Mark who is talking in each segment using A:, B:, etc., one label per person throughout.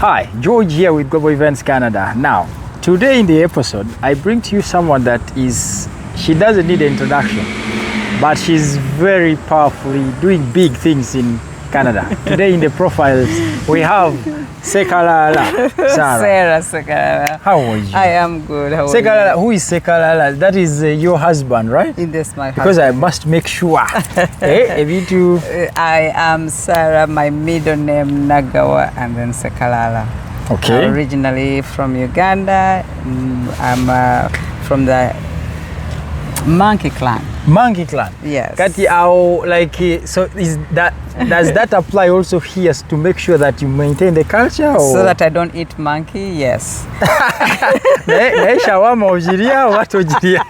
A: Hi, George here with Global Events Canada. Now, today in the episode, I bring to you someone that she doesn't need an introduction, but she's very powerfully doing big things in Canada. Today in the profiles, we have Sekalala,
B: Sarah Sekalala.
A: How are you?
B: I am good. How are
A: Sekalala, who is Sekalala? That is your husband, right?
B: you? This my
A: Because
B: husband.
A: I must make sure. If you do.
B: I am Sarah, my middle name Nagawa, and then Sekalala.
A: Okay.
B: Originally from Uganda. I'm from the Monkey clan.
A: Monkey clan.
B: Yes.
A: Kati au so is that does that apply also here to make sure that you maintain the culture or
B: So that I don't eat monkey, yes.
A: ne shawarma ojiria what ojiria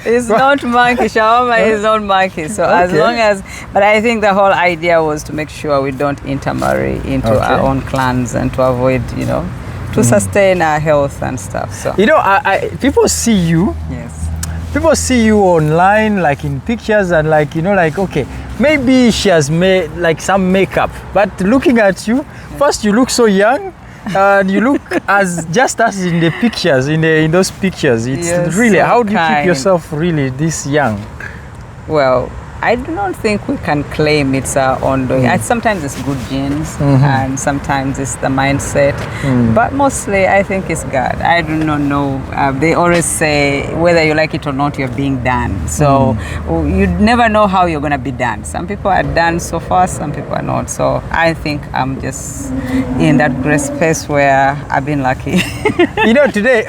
B: It's not monkey. Shawarma is not monkey. So as
A: Okay.
B: long as, but I think the whole idea was to make sure we don't intermarry into our own clans and to avoid, to sustain our health and stuff. So
A: people see you
B: yes.
A: people see you online like in pictures and okay, maybe she has made like some makeup, but looking at you first you look so young and you look just as in the pictures, in those pictures. It's
B: Yes,
A: really
B: so
A: how do you keep
B: kind.
A: yourself really this young?
B: Well, I do not think we can claim it's our own doing. Sometimes it's good genes and sometimes it's the mindset. But mostly I think it's God. I do not know. They always say whether you like it or not, you're being done. So you never know how you're going to be done. Some people are done so far, some people are not. So I think I'm just in that grace space where I've been lucky.
A: Today,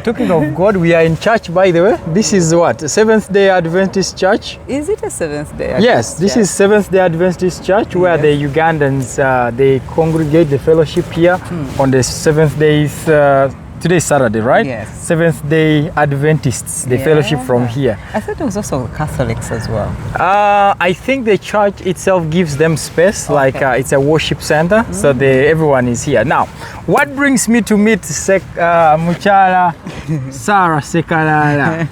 A: talking of God, we are in church, by the way. This is what? Seventh-day Adventist Church?
B: Is it a Seventh Day?
A: Yes, this is Seventh-day Adventist Church where the Ugandans, they congregate the fellowship here on the seventh days. Today is Saturday, right?
B: Yes.
A: Seventh-day Adventists, the fellowship from here.
B: I thought it was also Catholics as well.
A: I think the church itself gives them space, like it's a worship center, so everyone is here. Now, what brings me to meet Muchala Sarah Sekalala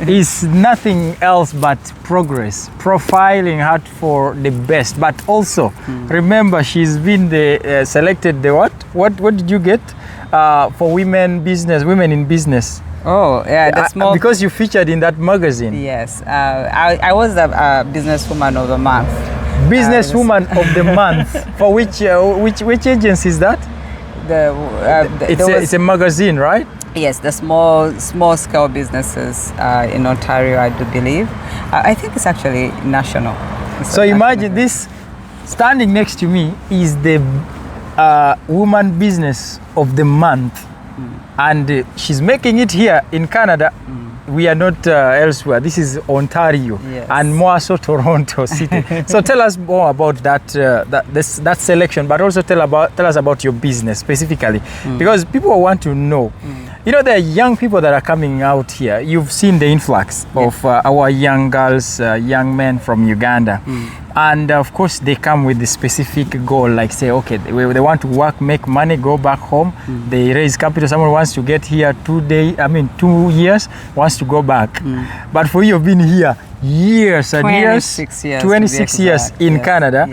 A: is nothing else but progress, profiling her for the best, but also remember she's been selected the what? What did you get for women in business?
B: Oh, yeah, that's more
A: because you featured in that magazine.
B: Yes, I was the businesswoman of the month.
A: Businesswoman of the month. For which agency is that? It's a magazine, right?
B: Yes, the small scale businesses in Ontario, I do believe. I think it's actually national.
A: So imagine this, standing next to me is the woman business of the month, and she's making it here in Canada. We are not elsewhere. This is Ontario, and more so Toronto City. So tell us more about that selection, but also tell us about your business specifically, because people want to know. There are young people that are coming out here. You've seen the influx of our young girls, young men from Uganda. And of course, they come with the specific goal, like say, okay, they want to work, make money, go back home. They raise capital. Someone wants to get here 2 years, wants to go back. But for you, you've been here years and
B: 26 years.
A: 26 years in Canada,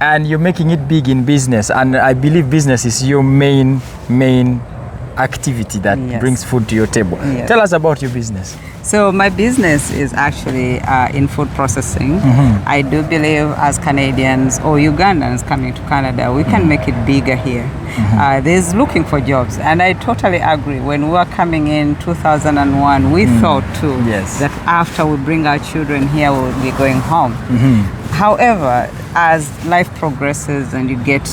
A: and you're making it big in business. And I believe business is your main activity that brings food to your table. Tell us about your business.
B: So my business is actually in food processing. I do believe as Canadians or Ugandans coming to Canada, we can make it bigger here. There's looking for jobs, and I totally agree. When we were coming in 2001, we thought too that after we bring our children here, we'll be going home. However, as life progresses and you get,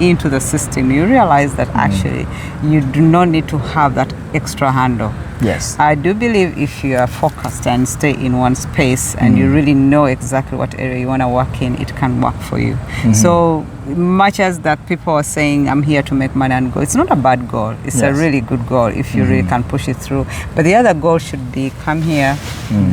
B: into the system, you realize that actually you do not need to have that extra handle.
A: Yes.
B: I do believe if you are focused and stay in one space and you really know exactly what area you want to work in, it can work for you. So much as that people are saying, I'm here to make money and go, it's not a bad goal. It's a really good goal if you really can push it through. But the other goal should be come here,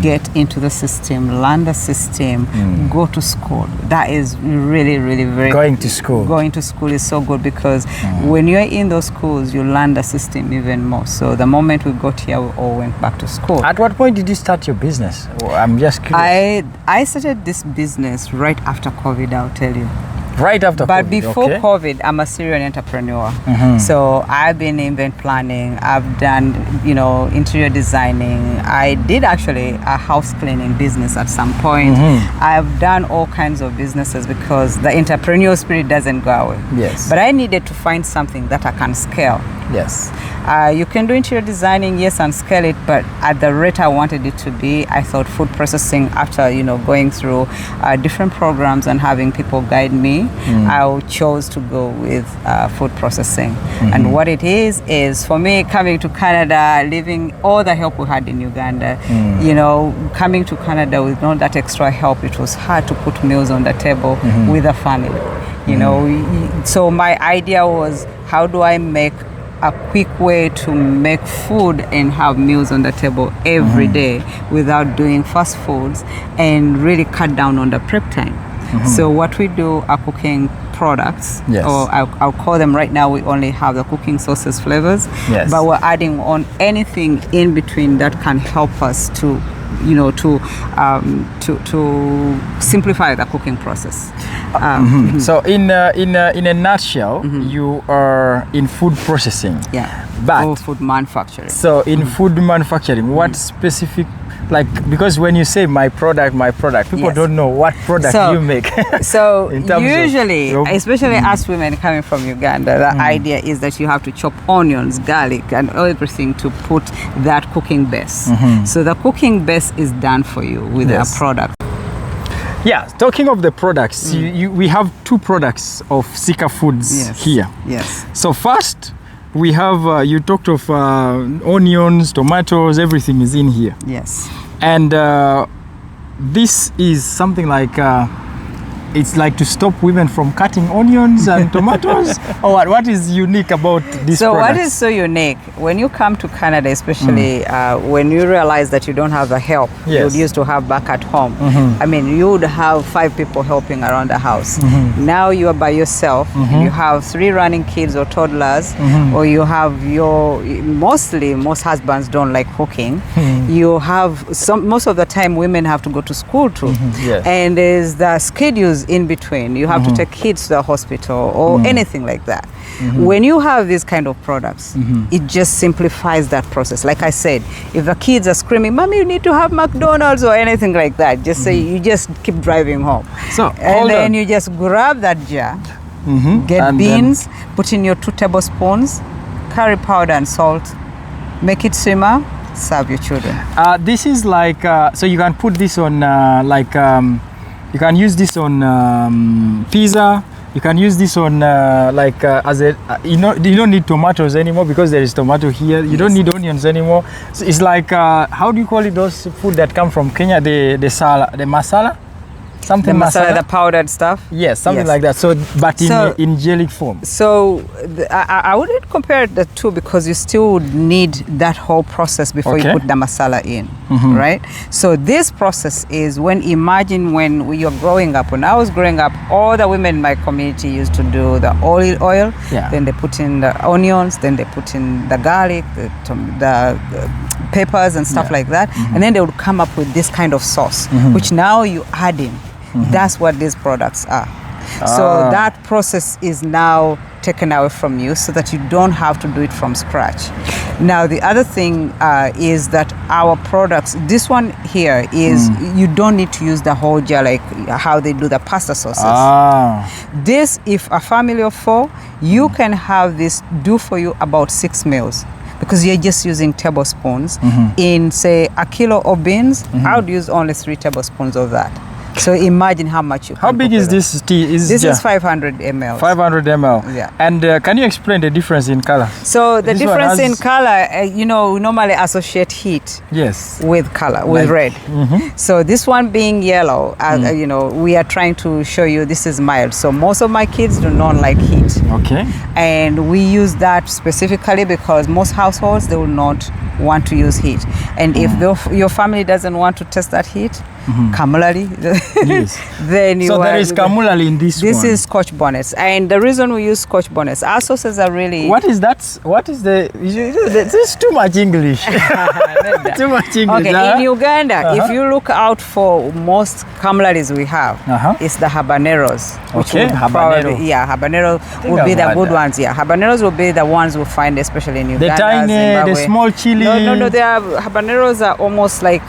B: get into the system, learn the system, go to school. That is really, really very
A: Going to school.
B: Going to school is so good because when you're in those schools, you learn the system even more. So the moment we got here, we all went back to school.
A: At what point did you start your business? I'm just curious.
B: I started this business right after COVID, I'll tell you.
A: Right after
B: But
A: COVID.
B: before
A: Okay.
B: COVID, I'm a serial entrepreneur. So I've been in event planning. I've done, interior designing. I did actually a house cleaning business at some point. I've done all kinds of businesses because the entrepreneurial spirit doesn't go away.
A: Yes.
B: But I needed to find something that I can scale.
A: Yes.
B: You can do interior designing, yes, and scale it, but at the rate I wanted it to be, I thought food processing, after going through different programs and having people guide me, I chose to go with food processing. And what it is for me coming to Canada, leaving all the help we had in Uganda, coming to Canada with all that extra help, it was hard to put meals on the table with a family. So my idea was, how do I make a quick way to make food and have meals on the table every day without doing fast foods, and really cut down on the prep time. So what we do are cooking products,
A: Yes.
B: or I'll call them right now, we only have the cooking sauces flavors,
A: Yes.
B: but we're adding on anything in between that can help us to simplify the cooking process.
A: So in a nutshell, you are in food processing.
B: Yeah.
A: But
B: or food manufacturing.
A: so in food manufacturing, what specific, because when you say my product, people
B: Yes.
A: don't know what product you make.
B: So
A: In terms of
B: usually,
A: your-
B: especially us women coming from Uganda, the idea is that you have to chop onions, garlic, and everything to put that cooking base. So the cooking base is done for you with
A: Yes.
B: a product.
A: Yeah, talking of the products, we have two products of Sika Foods here.
B: Yes.
A: So first, we have, you talked of onions, tomatoes, everything is in here.
B: Yes.
A: And this is something like, it's like to stop women from cutting onions and tomatoes? Or what is unique about this
B: So
A: product?
B: what is so unique, when you come to Canada, especially when you realize that you don't have the help you
A: Yes.
B: used to have back at home, I mean, you would have 5 people helping around the house. Now you are by yourself, you have 3 running kids or toddlers, or you have most husbands don't like cooking. You have most of the time women have to go to school too.
A: Yes.
B: And there's the schedules in between. You have to take kids to the hospital or anything like that. When you have these kind of products, it just simplifies that process. Like I said, if the kids are screaming, "Mommy, you need to have McDonald's," or anything like that, just say, you just keep driving home.
A: So,
B: and then you just grab that jar, get
A: And
B: beans, put in your 2 tablespoons, curry powder and salt, make it simmer, serve your children.
A: This is like, so you can put this on, you can use this on pizza. You can use this on as a, you don't need tomatoes anymore because there is tomato here. You don't need onions anymore. So it's like, how do you call it, those food that come from Kenya? The masala? Something
B: The masala,
A: masala?
B: the powdered stuff.
A: Yes, something like that. So, but in jelly form.
B: So I wouldn't compare the two because you still would need that whole process before you put the masala in, right? So this process is when you're growing up. When I was growing up, all the women in my community used to do the olive oil.
A: Yeah.
B: Then they put in the onions. Then they put in the garlic, the peppers and stuff like that. And then they would come up with this kind of sauce, which now you add in. That's what these products are. So that process is now taken away from you so that you don't have to do it from scratch. Now the other thing is that our products, this one here is you don't need to use the whole jar like how they do the pasta sauces. This, if a family of 4, you can have this do for you about 6 meals. Because you're just using tablespoons. In say a kilo of beans, I would use only 3 tablespoons of that. So imagine how much you can
A: How big is this tea?
B: This is 500 ml.
A: 500 ml.
B: Yeah.
A: And can you explain the difference in color?
B: So the
A: This one
B: difference in
A: has-
B: color, we normally associate heat
A: Yes.
B: with color, with red. So this one being yellow, we are trying to show you this is mild. So most of my kids do not like heat.
A: Okay.
B: And we use that specifically because most households, they will not want to use heat. And if your family doesn't want to test that heat, Kamulali.
A: Yes.
B: Then
A: So there is kamulali in this one.
B: This is Scotch bonnets, and the reason we use Scotch bonnets, our sauces are really.
A: What is that? What is the? This is too much English. Too much English.
B: Okay, in Uganda, if you look out for most kamulalis we have, it's the habaneros. Which
A: Okay,
B: would
A: habanero.
B: Probably, habanero would be the good ones. Yeah, habaneros will be the ones we find especially in Uganda.
A: The tiny,
B: Zimbabwe.
A: the small chili.
B: No. They are habaneros are almost like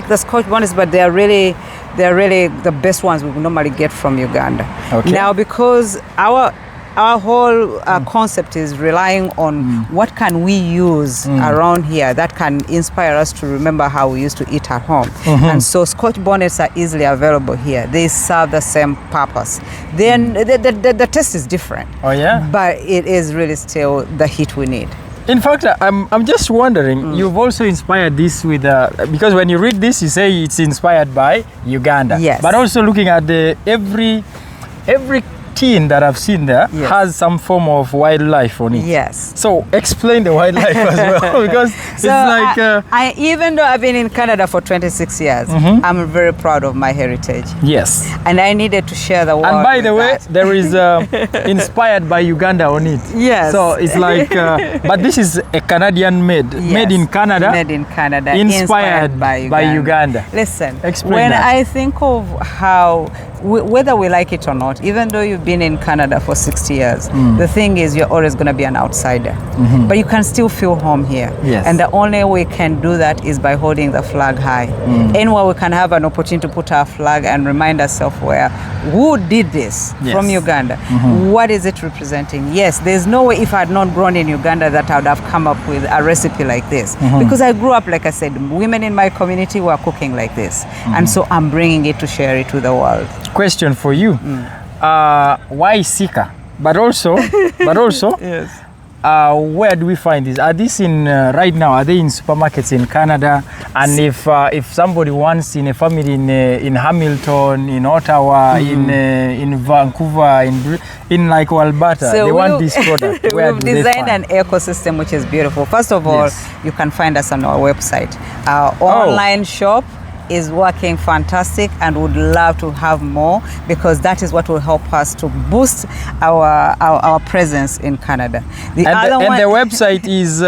B: the Scotch bonnets, but they're really the best ones we normally get from Uganda.
A: Okay.
B: Now, because our whole concept is relying on what can we use around here that can inspire us to remember how we used to eat at home. And so Scotch bonnets are easily available here. They serve the same purpose. Then the taste is different.
A: Oh yeah.
B: But it is really still the heat we need.
A: In fact, I'm just wondering, you've also inspired this with, because when you read this, you say it's inspired by Uganda.
B: Yes.
A: But also looking at every tin that I've seen there has some form of wildlife on it.
B: Yes.
A: So explain the wildlife as well, because it's like...
B: I even though I've been in Canada for 26 years, I'm very proud of my heritage.
A: Yes.
B: And I needed to share the world.
A: And by the way,
B: that.
A: there is inspired by Uganda on it.
B: Yes.
A: So it's like, but this is a Canadian made in Canada.
B: Made in Canada.
A: Inspired by Uganda.
B: Listen,
A: Explain
B: when
A: that.
B: I think of how, whether we like it or not, even though you've been in Canada for 60 years, the thing is you're always going to be an outsider. But you can still feel home here.
A: Yes.
B: And the only way we can do that is by holding the flag high. Anywhere we can have an opportunity to put our flag and remind ourselves who did this from Uganda. What is it representing? Yes, there's no way if I had not grown in Uganda that I would have come up with a recipe like this. Because I grew up, like I said, women in my community were cooking like this. And so I'm bringing it to share it with the world.
A: Question for you. Why Sika? But also,
B: Yes.
A: where do we find these? Are these in right now? Are they in supermarkets in Canada? And if somebody wants in a family in Hamilton, in Ottawa, in Vancouver, in like Alberta,
B: So
A: they want this product. Where
B: we've
A: do they
B: designed
A: find?
B: an ecosystem which is beautiful. First of all, you can find us on our website. Our
A: Oh.
B: online shop is working fantastic and would love to have more, because that is what will help us to boost our presence in Canada. The
A: website is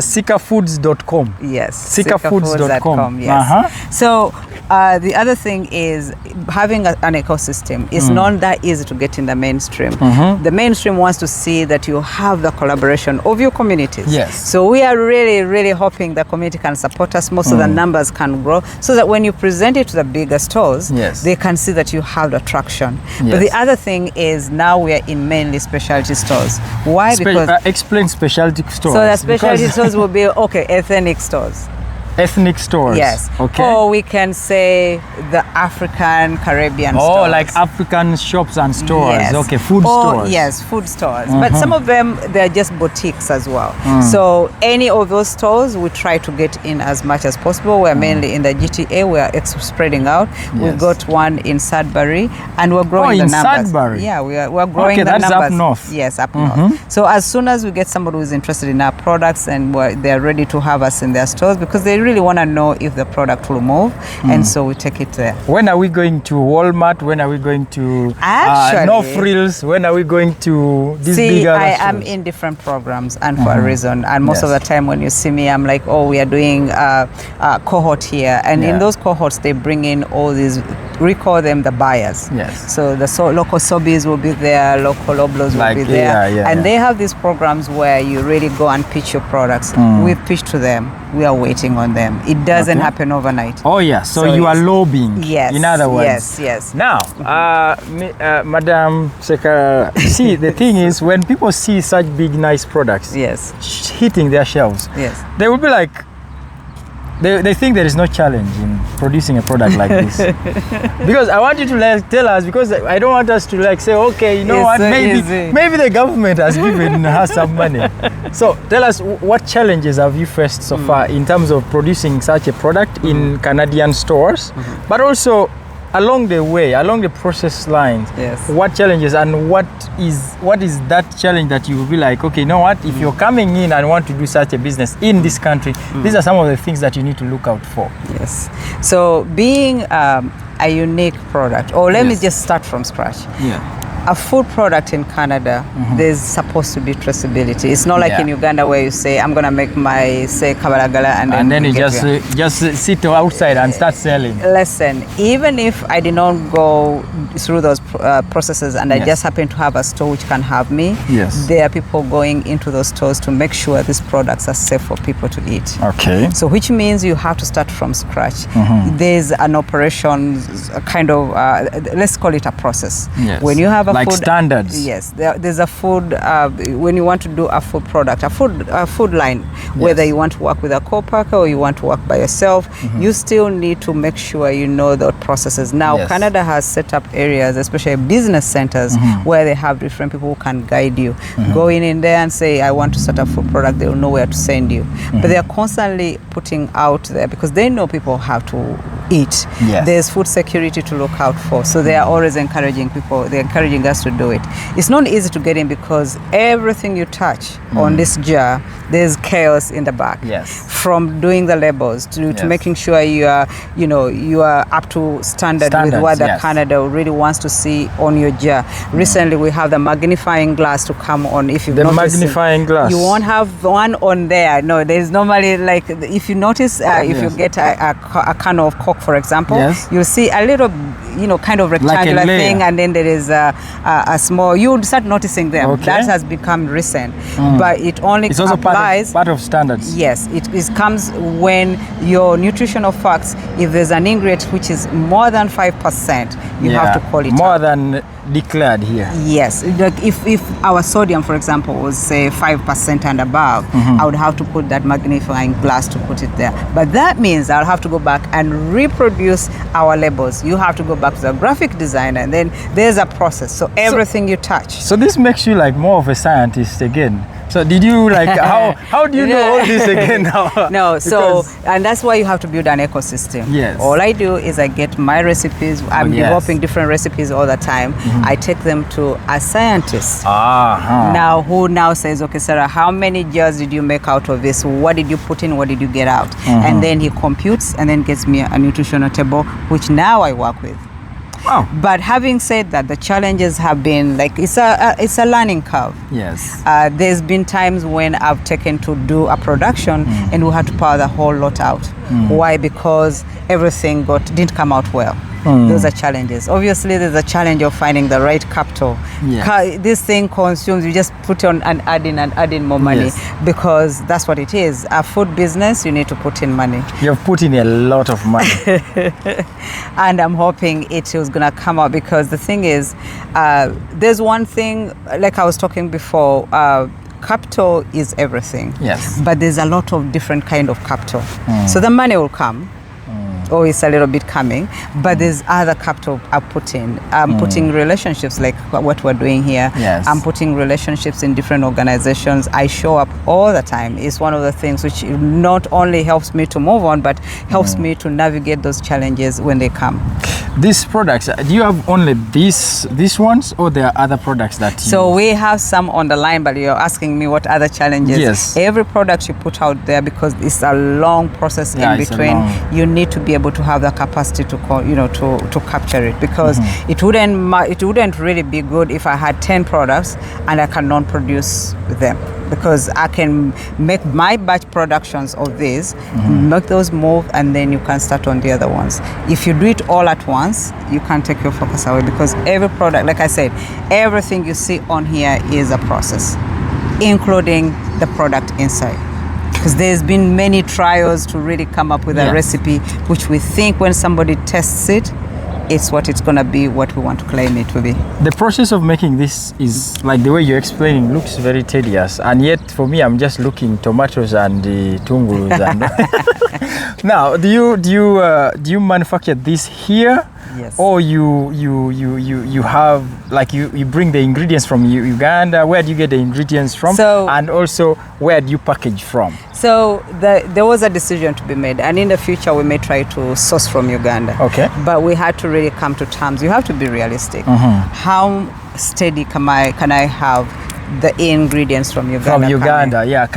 A: sikafoods.com.
B: Yes,
A: sikafoods.com.
B: yes. So the other thing is having an ecosystem. It's not that easy to get in the mainstream. The mainstream wants to see that you have the collaboration of your communities.
A: Yes.
B: So we are really, really hoping the community can support us more so the numbers can grow, so that when you present it to the bigger stores, they can see that you have the traction. But the other thing is now we are in mainly specialty stores. Why? Because
A: explain specialty stores.
B: so the specialty stores will be ethnic stores.
A: Ethnic stores.
B: Yes.
A: Okay.
B: Or we can say the African Caribbean stores.
A: Oh, like African shops and stores.
B: Yes.
A: Okay, food stores.
B: Yes, food stores. But some of them, they're just boutiques as well. So any of those stores, we try to get in as much as possible. We're mainly in the GTA. We're spreading out. We've got one in Sudbury, and we're growing the numbers.
A: Sudbury.
B: Yeah, we're growing the
A: that's
B: numbers.
A: up north.
B: Yes, up north. So as soon as we get somebody who's interested in our products and they're ready to have us in their stores, because they really want to know if the product will move, and so we take it there.
A: When are we going to Walmart? When are we going to
B: Actually,
A: No Frills? When are we going to these bigger
B: I
A: stores?
B: am in different programs, and for a reason. And most of the time when you see me, I'm like, oh, we are doing a cohort here. And in those cohorts, they bring in all these, we call them the buyers.
A: Yes.
B: So the local Sobis will be there, local Oblos will be there. And they have these programs where you really go and pitch your products. We've pitched to them. We are waiting on them. It doesn't happen overnight.
A: Oh yeah, so you are lobbying.
B: Yes.
A: In other words.
B: Yes.
A: Now, Madam Sekalala, see, the thing is, when people see such big, nice products hitting their shelves, they will be like, they think there is no challenge in producing a product like this. Because I want you to tell us, because I don't want us to say, okay, you know what, maybe the government has given her some money. So tell us, what challenges have you faced so far in terms of producing such a product in Canadian stores, but also along the way, along the process lines,
B: Yes.
A: what challenges and what is that challenge that you will be like, okay, you know what, if you're coming in and want to do such a business in this country, these are some of the things that you need to look out for.
B: Yes. So being a unique product, or let me
A: Yes.
B: just start from scratch.
A: Yeah.
B: A food product in Canada, there's supposed to be traceability. It's not like
A: Yeah.
B: in Uganda where you say, I'm gonna make my, say, kabalagala
A: And then you
B: get
A: just sit outside and start selling.
B: Listen, even if I did not go through those processes and I
A: Yes.
B: just happen to have a store which can have me,
A: Yes.
B: there are people going into those stores to make sure these products are safe for people to eat.
A: Okay.
B: So which means you have to start from scratch. There's an operation, kind of, let's call it a process.
A: Yes.
B: When you have a
A: like
B: food,
A: standards.
B: Yes, there's a food, when you want to do a food product, a food line, whether you want to work with a co-packer or you want to work by yourself, you still need to make sure you know the processes. Now,
A: Yes.
B: Canada has set up areas, especially business centers, where they have different people who can guide you. Go in there and say, I want to start a food product, they'll know where to send you. But they are constantly putting out there because they know people have to eat.
A: Yes.
B: There's food security to look out for. So they are always encouraging people, they're encouraging us to do it. It's not easy to get in because everything you touch on this jar, there's chaos in the back.
A: Yes.
B: From doing the labels to
A: Yes.
B: making sure you are up to standard with
A: Standards,
B: what the
A: yes.
B: Canada really wants to see on your jar. Recently we have the magnifying glass to come on. If you've
A: The
B: noticed,
A: magnifying glass.
B: you won't have one on there. No, there's normally, like, if you notice, if you
A: Yes.
B: get a can of Coke, for example,
A: Yes.
B: you'll see a little, kind of rectangular
A: layer.
B: thing, and then there is a small, you would start noticing them.
A: Okay.
B: That has become recent, but it only
A: It's also
B: applies.
A: part of standards.
B: Yes, it comes when your nutritional facts, if there's an ingredient which is more than 5%, you have to call it
A: more
B: out.
A: than declared here.
B: Yes, like if our sodium, for example, was say 5% and above, I would have to put that magnifying glass to put it there. But that means I'll have to go back and reproduce our labels. You have to go back to the graphic designer, and then there's a process. So everything you touch.
A: So this makes you like more of a scientist again. So did you like how do you know all this again now?
B: No, so
A: Because-
B: and that's why you have to build an ecosystem.
A: Yes.
B: All I do is I get my recipes. I'm
A: yes.
B: developing different recipes all the time. I take them to a scientist. Now, who now says, okay, Sarah, how many jars did you make out of this? What did you put in? What did you get out? And then he computes and then gets me a nutritional table, which now I work with.
A: Wow.
B: But having said that, the challenges have been like it's a learning curve.
A: Yes.
B: There's been times when I've taken to do a production and we had to power the whole lot out. Why? Because everything didn't come out well. Those are challenges. Obviously, there's a challenge of finding the right capital.
A: Yes.
B: This thing consumes, you just put on and add in more money,
A: Yes.
B: because that's what it is. A food business, you need to put in money.
A: You've put in a lot of money.
B: And I'm hoping it is going to come out, because the thing is, there's one thing, like I was talking before, capital is everything.
A: Yes.
B: But there's a lot of different kind of capital. So the money will come, or it's a little bit coming, but there's other capital I put in. I'm putting relationships, like what we're doing here.
A: Yes.
B: I'm putting relationships in different organizations. I show up all the time. It's one of the things which not only helps me to move on, but helps me to navigate those challenges when they come.
A: These products, do you have only these ones, or there are other products that you...
B: So we have some on the line, but you're asking me what other challenges.
A: Yes.
B: Every product you put out there, because it's a long process
A: Yeah,
B: in
A: it's a
B: between,
A: long-
B: you need to be able to have the capacity to to capture it, because it wouldn't really be good if I had 10 products and I cannot produce them, because I can make my batch productions of these, make those move, and then you can start on the other ones. If you do it all at once, you can take your focus away, because every product, like I said, everything you see on here is a process, including the product inside. Because there's been many trials to really come up with a recipe which we think when somebody tests it, it's what it's going to be, what we want to claim it to be.
A: The process of making this is, like the way you're explaining, looks very tedious, and yet for me I'm just looking tomatoes and tungurus and now do you manufacture this here,
B: Yes.
A: or you have, like, you bring the ingredients from Uganda? Where do you get the ingredients from? And also, where do you package from?
B: So there was a decision to be made, and in the future we may try to source from Uganda.
A: Okay.
B: But we had to really come to terms. You have to be realistic. How steady can I have the ingredients from Uganda?
A: From Uganda,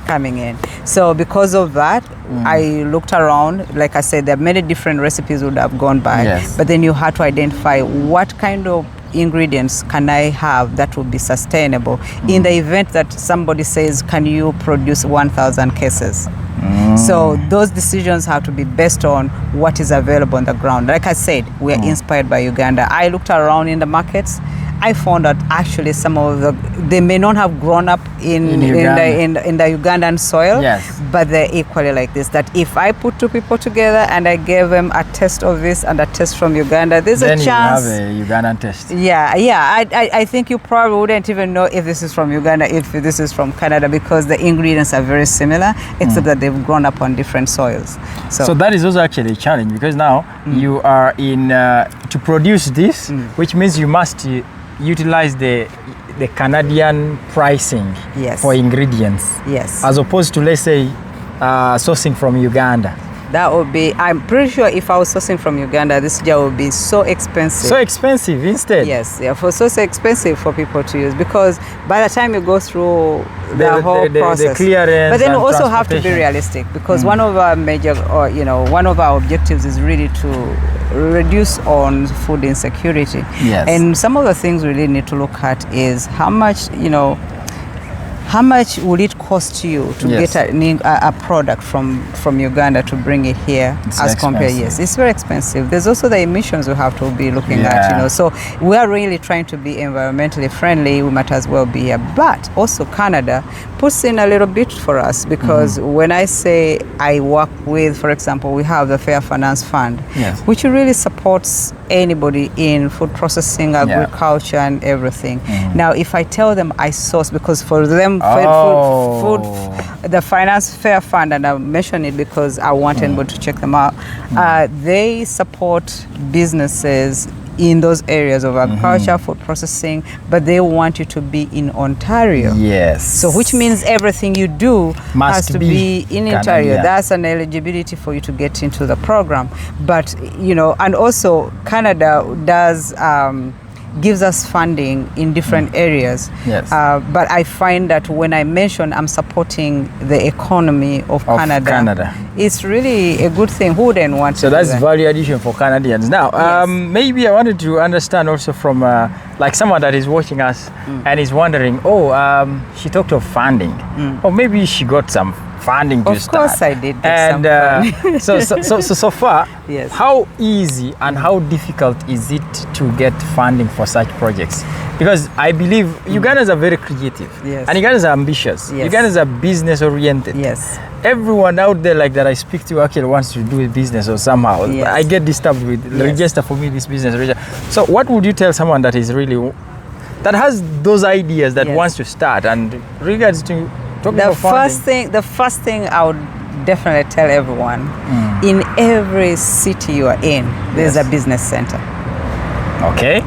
A: coming in. So because of that, I looked around. Like I said, there are many different recipes would have gone by. Yes.
B: But then you had to identify what kind of ingredients can I have that will be sustainable in the event that somebody says, can you produce 1,000 cases? So those decisions have to be based on what is available on the ground. Like I said, we are inspired by Uganda. I looked around in the markets. I found that actually some of they may not have grown up in the Ugandan soil, but they're equally like this. That if I put two people together and I gave them a taste of this and a taste from Uganda, there's a chance.
A: Then you have a Ugandan taste.
B: I think you probably wouldn't even know if this is from Uganda, if this is from Canada, because the ingredients are very similar, except that they've grown up on different soils. So
A: that is also actually a challenge, because now you are in to produce this, which means you must utilize the Canadian pricing for ingredients, as opposed to, let's say, sourcing from Uganda.
B: That would be, I'm pretty sure if I was sourcing from Uganda, this jar would be so expensive.
A: So expensive instead?
B: Yes, so expensive for people to use, because by the time you go through the whole process,
A: the clearance,
B: but then you also have to be realistic, because one of our major, one of our objectives is really to reduce on food insecurity.
A: Yes.
B: And some of the things we really need to look at is how much will it cost you to get a product from Uganda to bring it here? It's compared, it's very expensive. There's also the emissions we have to be looking at, So we are really trying to be environmentally friendly. We might as well be here. But also Canada puts in a little bit for us, because when I say I work with, for example, we have the Fair Finance Fund, which really supports anybody in food processing, agriculture, and everything. Now, if I tell them I source, because for them, the Finance Fair Fund, and I mention it because I want anybody to check them out, they support businesses in those areas of agriculture, food processing, but they want you to be in Ontario.
A: Yes.
B: So which means everything you do has to be in Ontario. That's an eligibility for you to get into the program. But, and also Canada does gives us funding in different areas.
A: Yes.
B: But I find that when I mention I'm supporting the economy of Canada, it's really a good thing. Who wouldn't want to do that? So that's
A: value addition for Canadians. Now, maybe I wanted to understand also from like someone that is watching us and is wondering, she talked of funding, or maybe she got some funding to start.
B: Of course I did get some funding. So far, how easy and how difficult is it to get funding for such projects? Because I believe Ugandans are very creative, and Ugandans are ambitious. Ugandans are business oriented. Everyone out there like that I speak to actually wants to do a business or somehow. I get disturbed with register for me this business. So what would you tell someone that is really, that has those ideas, that wants to start, and regards to the first thing I would definitely tell everyone, in every city you are in, there's a business center.
A: Okay.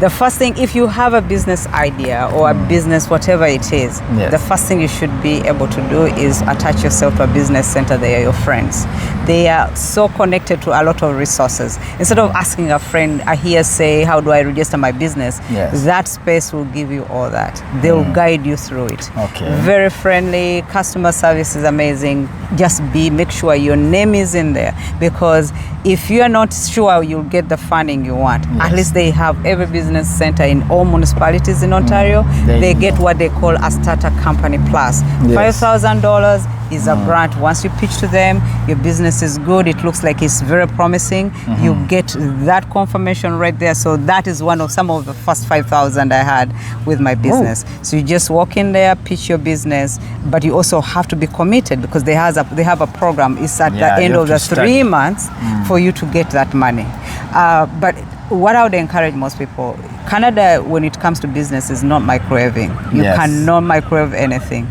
B: The first thing, if you have a business idea or a business, whatever it is, the first thing you should be able to do is attach yourself to a business center. They are your friends. They are so connected to a lot of resources. Instead of asking a friend a hearsay, how do I register my business? That space will give you all that. They will guide you through it. Very friendly, customer service is amazing. Just make sure your name is in there, because if you are not sure you'll get the funding you want, at least they have every business center in all municipalities in Ontario. They get what they call a starter company plus. $5,000 is a grant. Once you pitch to them, your business is good, it looks like it's very promising, you get that confirmation right there. So that is some of the first 5,000 I had with my business. So you just walk in there, pitch your business, but you also have to be committed, because they have a program. It's at the end of the 3 months for you to get that money. But what I would encourage most people, Canada, when it comes to business, is not microwaving. You cannot microwave anything.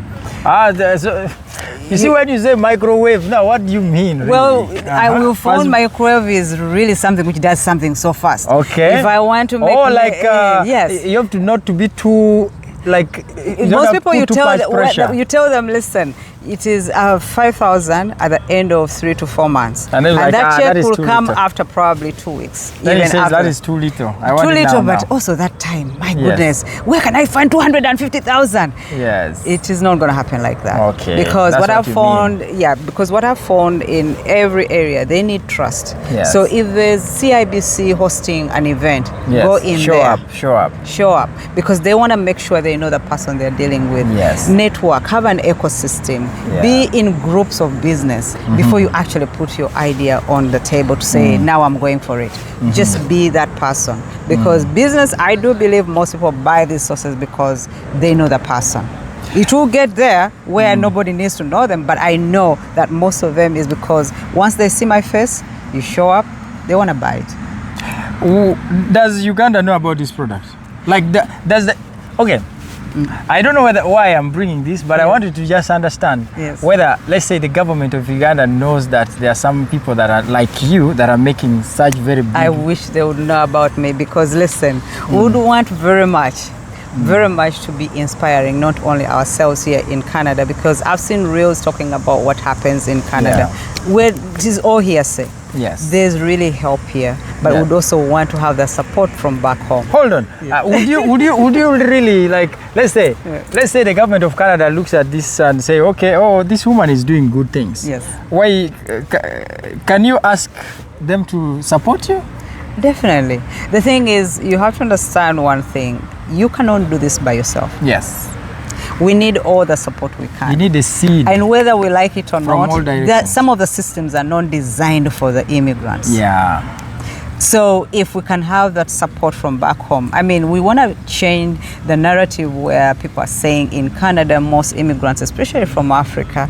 A: You see, when you say microwave, now what do you mean? Really?
B: Well, I will phone microwave is really something which does something so fast.
A: Okay.
B: If I want to make
A: yes, you have to not to be too
B: most people you tell them, listen, it is 5,000 at the end of 3 to 4 months,
A: and
B: that check will come after probably 2 weeks.
A: Then he says that is too little.
B: Too little, but also that time, my goodness, where can I find 250,000?
A: Yes,
B: it is not going to happen like that.
A: Okay,
B: because what I've found, because what I've found in every area, they need trust.
A: Yes.
B: So if there's CIBC hosting an event, go in there. Show up, because they want to make sure they know the person they're dealing with.
A: Yes.
B: Network, have an ecosystem. Be in groups of business before you actually put your idea on the table to say, now I'm going for it. Just be that person. Because business, I do believe most people buy these sources because they know the person. It will get there where nobody needs to know them, but I know that most of them is because once they see my face, you show up, they want to buy it.
A: Does Uganda know about this product? Okay. I don't know why I'm bringing this, but I wanted to just understand whether, let's say, the government of Uganda knows that there are some people that are like you that are making such very big...
B: I wish they would know about me, because listen, we would want very much to be inspiring, not only ourselves here in Canada, because I've seen reels talking about what happens in Canada, where it is all hearsay.
A: Yes.
B: There's really help here, but we'd also want to have the support from back home.
A: Hold on. Would you really, like, let's say the government of Canada looks at this and say, okay, this woman is doing good things.
B: Yes.
A: Why can you ask them to support you?
B: Definitely. The thing is, you have to understand one thing. You cannot do this by yourself.
A: Yes.
B: We need all the support we can.
A: You need a seed.
B: And whether we like it or
A: from
B: not, some of the systems are not designed for the immigrants.
A: Yeah.
B: So if we can have that support from back home, I mean, we want to change the narrative where people are saying in Canada, most immigrants, especially from Africa,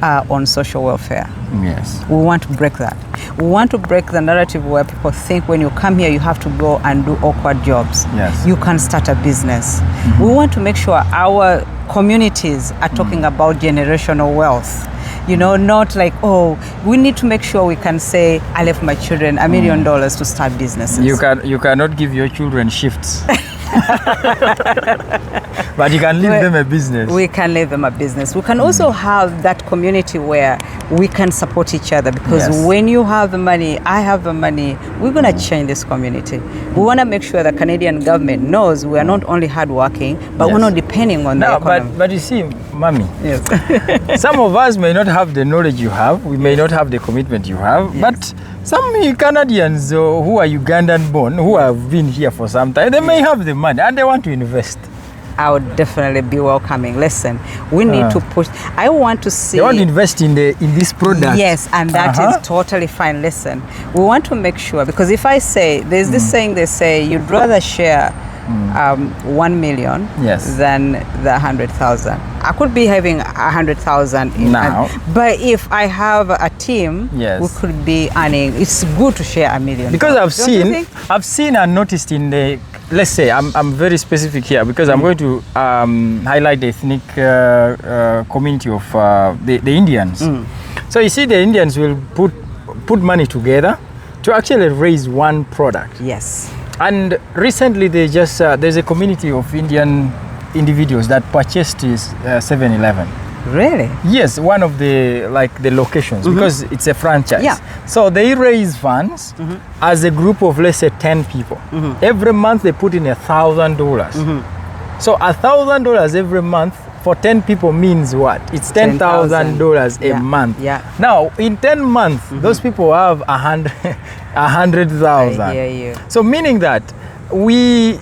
B: are on social welfare.
A: Yes.
B: We want to break that. We want to break the narrative where people think when you come here, you have to go and do awkward jobs.
A: Yes.
B: You can start a business. We want to make sure our communities are talking about generational wealth. You know, not like, we need to make sure we can say, I left my children $1 million to start businesses.
A: You cannot give your children shifts. But you can leave them a business.
B: We can leave them a business. We can also have that community where we can support each other, because when you have the money, I have the money, we're going to change this community. We want to make sure the Canadian government knows we are not only hardworking, but we're not depending on the economy.
A: But you see, Mommy, some of us may not have the knowledge you have, we may not have the commitment you have, but some Canadians who are Ugandan-born, who have been here for some time, they may have the money and they want to invest.
B: I would definitely be welcoming. Listen, we need to push. I want to see.
A: They want to invest in this product.
B: Yes, and that is totally fine. Listen, we want to make sure, because if I say, there's this saying they say, you'd rather share 1 million than the 100,000. I could be having 100,000
A: now,
B: but if I have a team, we could be earning. It's good to share $1 million.
A: Because I've seen and noticed in the, let's say, I'm very specific here because I'm going to highlight the ethnic community of the Indians. So you see, the Indians will put money together to actually raise one product.
B: Yes.
A: And recently there's a community of Indian individuals that purchased this 7-Eleven.
B: Really?
A: Yes, one of the locations, because it's a franchise. Yeah. So they raise funds as a group of, let's say, 10 people. Every month they put in $1,000. So $1,000 every month for 10 people means what? It's $10,000 a month. Yeah. Now, in 10 months, those people have 100,000.
B: I hear you.
A: So meaning that we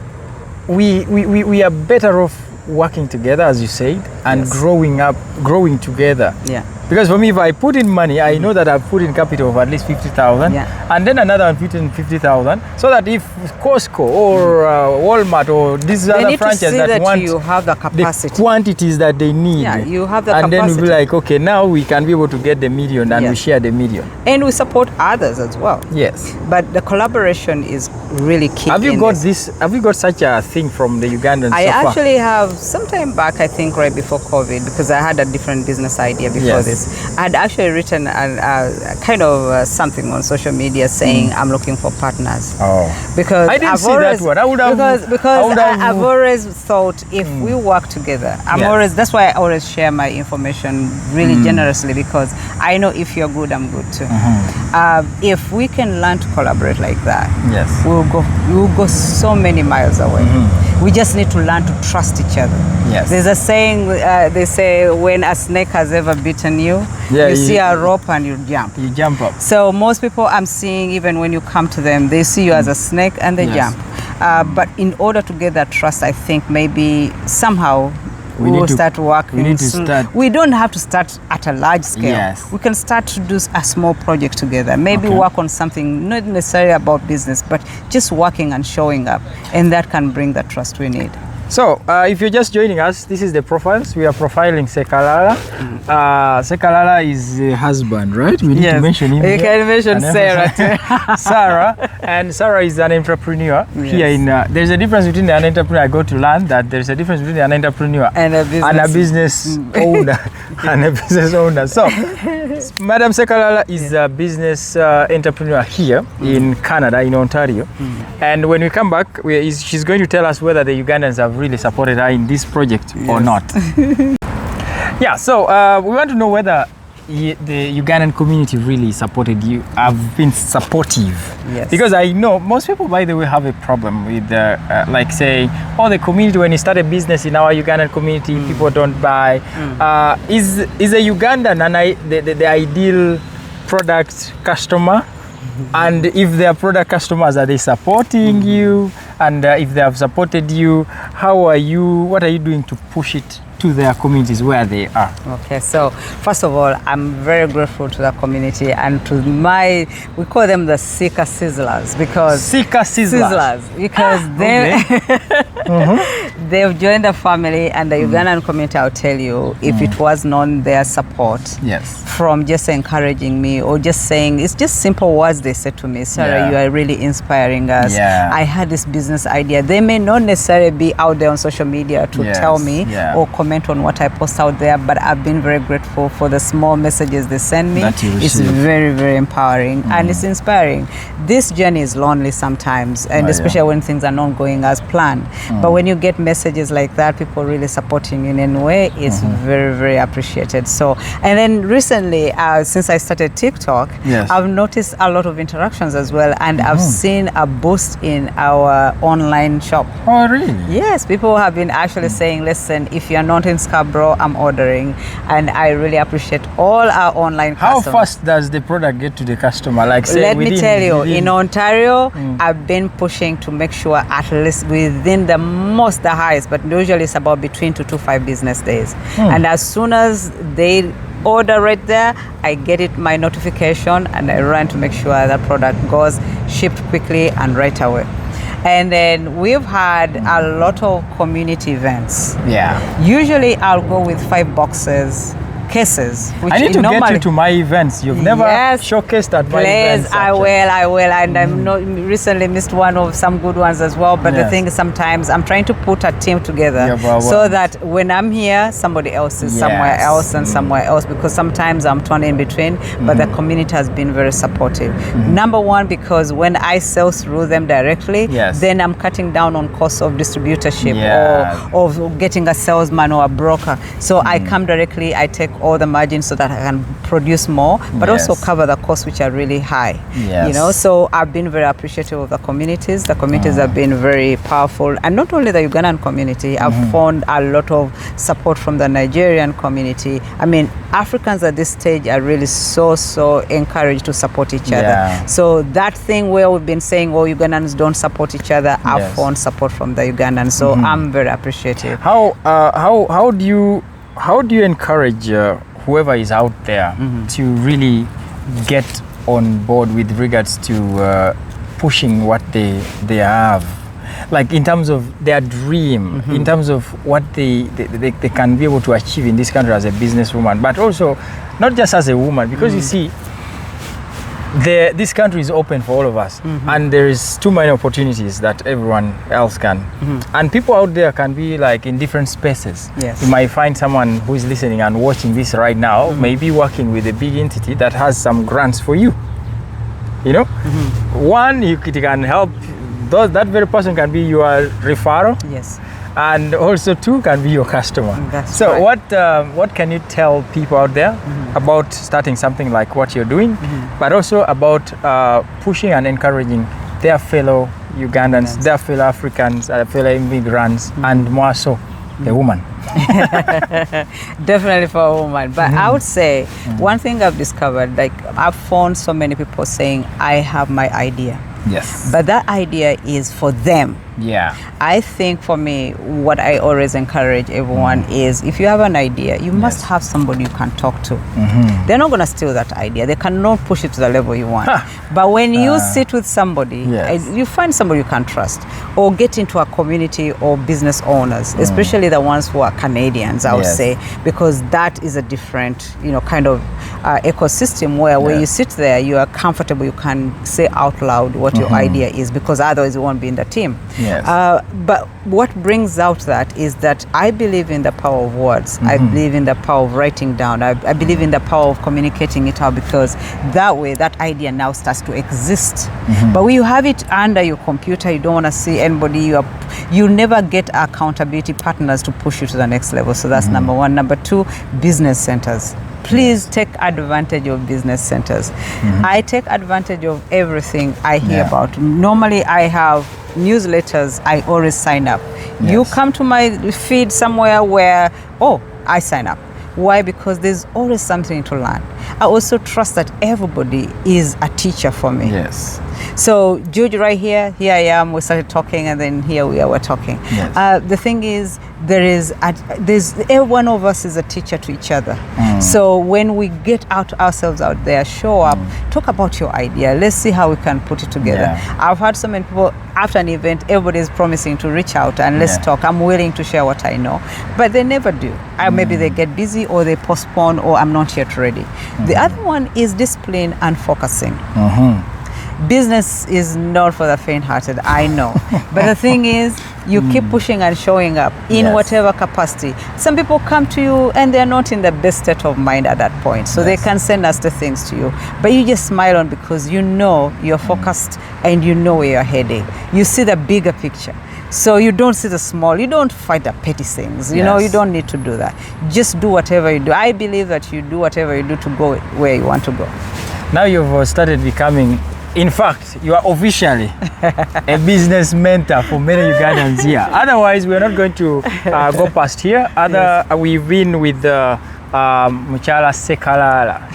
A: are better off working together, as you said, and growing together.
B: Yeah.
A: Because for me, if I put in money, I know that I've put in capital of at least 50,000, and then another one put in 50,000, so that if Costco or Walmart or these other franchises that want
B: you have the capacity,
A: the quantities that they need,
B: you have the
A: and
B: capacity.
A: then we'll be like, okay, now we can be able to get the million, and we share the million,
B: and we support others as well.
A: Yes,
B: but the collaboration is really key.
A: Have you got this? Have you got such a thing from the Ugandans?
B: I actually have some time back, I think right before COVID, because I had a different business idea before this. I had actually written a kind of something on social media saying I'm looking for partners. Because
A: I didn't see that one. I would have
B: I've always thought if we work together, that's why I always share my information really generously, because I know if you're good, I'm good too. If we can learn to collaborate like that, we'll go so many miles away. We just need to learn to trust each other. There's a saying, they say, when a snake has ever bitten you, you see a rope and you jump. You jump up. So most people I'm seeing, even when you come to them, they see you as a snake and they jump. But in order to get that trust, I think maybe somehow we will start working. We don't have to start at a large scale. We can start to do a small project together. Maybe work on something not necessarily about business, but just working and showing up. And that can bring the trust we need.
A: So, if you're just joining us, this is the profiles. We are profiling Sekalala. Sekalala is a husband, right? We need to mention him.
B: You can mention Sarah too.
A: Sarah. And Sarah is an entrepreneur here in... there's a difference between an entrepreneur. I got to learn that there's a difference between an entrepreneur and a business owner. And a business owner. So, Madam Sekalala is a business entrepreneur here in Canada, in Ontario. And when we come back, she's going to tell us whether the Ugandans have really supported her in this project or not. So we want to know whether the Ugandan community really supported you, have been supportive. Because I know most people, by the way, have a problem with like saying, the community, when you start a business in our Ugandan community, people don't buy. Is a Ugandan the ideal product customer? And if they are product customers, are they supporting you? And if they have supported you, what are you doing to push it to their communities where they are?
B: Okay, so first of all, I'm very grateful to the community and to we call them the Sika Sizzlers, because they've joined the family, and the Ugandan community, I'll tell you, if it was not their support from just encouraging me or just saying, it's just simple words they said to me, Sarah, you are really inspiring us. I had this business idea. They may not necessarily be out there on social media to tell me or comment on what I post out there, but I've been very grateful for the small messages they send me. It's very, very empowering and it's inspiring. This journey is lonely sometimes, and especially when things are not going as planned. But when you get messages like that, people really supporting you in any way, it's very, very appreciated. So, and then recently, since I started TikTok, I've noticed a lot of interactions as well, and I've seen a boost in our online shop.
A: Oh, really?
B: Yes, people have been actually saying, listen, if you're not in Scarborough, I'm ordering, and I really appreciate all our online customers.
A: How fast does the product get to the customer? Like, say,
B: let me tell you, in Ontario, I've been pushing to make sure at least within the highest, but usually it's about between 2 to 5 business days. And as soon as they order right there, I get it, my notification, and I run to make sure that product goes shipped quickly and right away. And then we've had a lot of community events. Usually I'll go with 5 boxes, cases. Which
A: I need to get you to my events. You've never showcased at my events.
B: I will. And I've recently missed one of some good ones as well. But the thing is, sometimes I'm trying to put a team together so that when I'm here, somebody else is somewhere else and somewhere else, because sometimes I'm torn in between. But the community has been very supportive. Number one, because when I sell through them directly, then I'm cutting down on costs of distributorship or of getting a salesman or a broker. So I come directly, I take all the margins so that I can produce more, but also cover the costs which are really high. You know, so I've been very appreciative of the communities. The communities have been very powerful, and not only the Ugandan community. I've found a lot of support from the Nigerian community. I mean, Africans at this stage are really so encouraged to support each other. So that thing where we've been saying, Ugandans don't support each other, I've found support from the Ugandans. So I'm very appreciative.
A: How do you encourage whoever is out there to really get on board with regards to pushing what they have, like in terms of their dream, in terms of what they can be able to achieve in this country as a businesswoman, but also not just as a woman, because you see, this country is open for all of us, and there is too many opportunities that everyone else can, and people out there can be like in different spaces.
B: Yes.
A: You might find someone who is listening and watching this right now, maybe working with a big entity that has some grants for you. You know, one, you can help. That very person can be your referral.
B: Yes.
A: And also two can be your customer.
B: That's
A: so
B: right.
A: what can you tell people out there about starting something like what you're doing, but also about pushing and encouraging their fellow Ugandans, their fellow Africans, fellow immigrants, and more so a woman?
B: Definitely for a woman. But I would say one thing I've discovered, like I've found so many people saying, I have my idea.
A: Yes.
B: But that idea is for them.
A: Yeah.
B: I think for me, what I always encourage everyone is, if you have an idea, you must have somebody you can talk to. They're not going to steal that idea. They cannot push it to the level you want. But when you sit with somebody, you find somebody you can trust, or get into a community or business owners, especially the ones who are Canadians, I would say, because that is a different, kind of ecosystem where when you sit there, you are comfortable, you can say out loud what your idea is, because otherwise you won't be in the team.
A: Yes.
B: But what brings out that is that I believe in the power of words. I believe in the power of writing down. I believe in the power of communicating it out, because that way that idea now starts to exist. But when you have it under your computer, you don't want to see anybody. You never get accountability partners to push you to the next level. So that's number one. Number two, business centers. Please take advantage of business centers. I take advantage of everything I hear about. Normally I have newsletters, I always sign up. You come to my feed somewhere where, I sign up. Why? Because there's always something to learn. I also trust that everybody is a teacher for me.
A: Yes.
B: So George, right here I am, we started talking, and then here we are, we're talking. Yes. The thing is, there's every one of us is a teacher to each other. So when we get ourselves out there, show up, talk about your idea, let's see how we can put it together. I've had so many people after an event, everybody is promising to reach out and let's talk. I'm willing to share what I know, but they never do. Maybe they get busy, or they postpone, or I'm not yet ready. The other one is discipline and focusing. Business is not for the faint-hearted, I know. But the thing is, you keep pushing and showing up in whatever capacity. Some people come to you and they're not in the best state of mind at that point. So they can send us the things to you. But you just smile on, because you know you're focused and you know where you're heading. You see the bigger picture. So you don't see the small, you don't fight the petty things. You know, you don't need to do that. Just do whatever you do. I believe that you do whatever you do to go where you want to go.
A: Now you've started becoming, in fact, you are officially a business mentor for many Ugandans here. Otherwise, we're not going to go past here. We've been with Muchala Sekalala.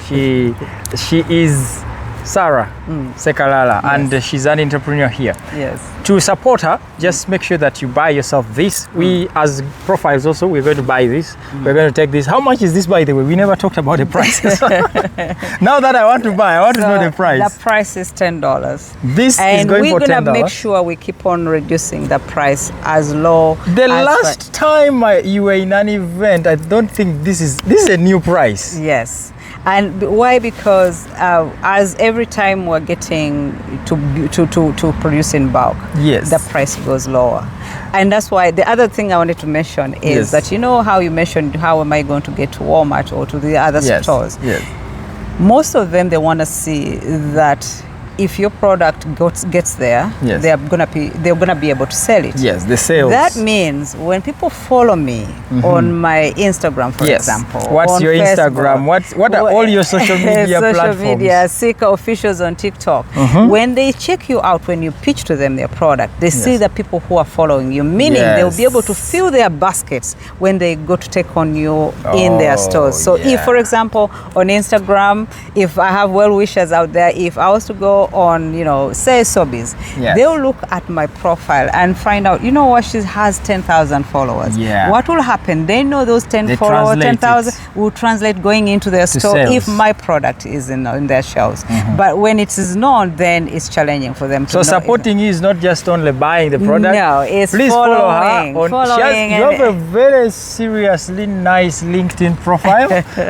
A: She is Sarah Sekalala, and she's an entrepreneur here.
B: Yes.
A: To support her, just make sure that you buy yourself this. We, as profiles also, we're going to buy this. We're going to take this. How much is this, by the way? We never talked about the price. Now that I want to buy, I want to know the price.
B: The price is $10.
A: This is going for $10.
B: And we're going to make sure we keep on reducing the price as low.
A: The last time you were in an event, I don't think this is a new price.
B: Yes. And why? Because as every time we're getting to produce in bulk, the price goes lower. And that's why the other thing I wanted to mention is that, you know how you mentioned, how am I going to get to Walmart or to the other stores? Yes. Most of them, they want to see that if your product gets there, they're gonna be able to sell it. Yes, the sales. That means when people follow me on my Instagram, for example.
A: What's your Facebook, Instagram? What are all your social media platforms?
B: Social media, Sika Officials on TikTok. When they check you out, when you pitch to them their product, they see the people who are following you, meaning they'll be able to fill their baskets when they go to take on you in their stores. So if, for example, on Instagram, if I have well-wishers out there, if I was to go on, say Sobeys,
A: Yes.
B: they'll look at my profile and find out, what, she has 10,000 followers.
A: Yeah.
B: What will happen? They know those 10
A: They
B: followers,
A: translate
B: 10,000
A: it.
B: will translate going into their
A: To
B: store
A: sales.
B: if my product is in their shelves. But when it is known, then it's challenging for them to
A: So
B: know.
A: supporting you is not just only buying the product.
B: No, it's
A: Please follow her.
B: following
A: You have a very seriously nice LinkedIn profile.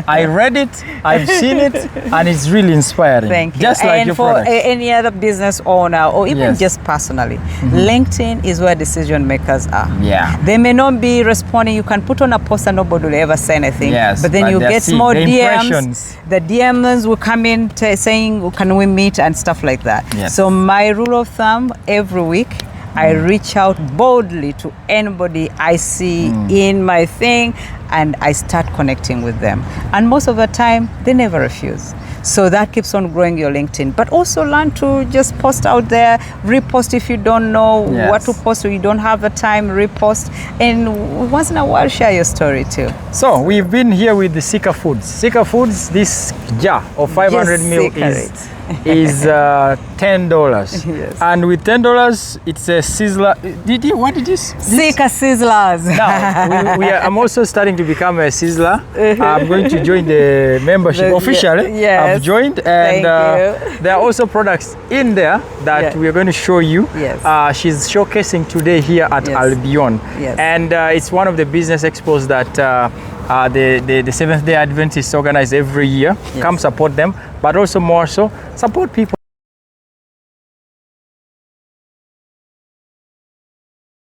A: I read it, I've seen it, and it's really inspiring.
B: Thank you.
A: Just like
B: and
A: your
B: for
A: product.
B: any other business owner or even
A: Yes.
B: just personally, LinkedIn is where decision makers are.
A: Yeah.
B: They may not be responding. You can put on a post and nobody will ever say anything.
A: Yes,
B: but then
A: but
B: you
A: they're
B: get
A: seeing
B: more
A: the
B: DMs.
A: impressions.
B: The DMs will come in saying, can we meet and stuff like that.
A: Yes.
B: So my rule of thumb, every week, I reach out boldly to anybody I see in my thing and I start connecting with them. And most of the time, they never refuse. So that keeps on growing your LinkedIn. But also learn to just post out there, repost if you don't know
A: Yes.
B: what to post or you don't have the time, repost. And once in a while, share your story too.
A: So we've been here with the Sika Foods. Sika Foods, this jar of 500
B: Just
A: mil
B: secret.
A: is $10.
B: Yes.
A: And with $10, it's a sizzler. What did you say?
B: Sika Sizzlers.
A: Now, I'm also starting to become a sizzler. I'm going to join the membership officially.
B: Yes.
A: I've joined,
B: Thank
A: and
B: you.
A: there are also products in there that
B: Yeah.
A: we're going to show you.
B: Yes.
A: She's showcasing today here at
B: Yes.
A: Albion.
B: Yes.
A: And it's one of the business expos that the Seventh-day Adventists organize every year.
B: Yes.
A: Come support them, but also more so support people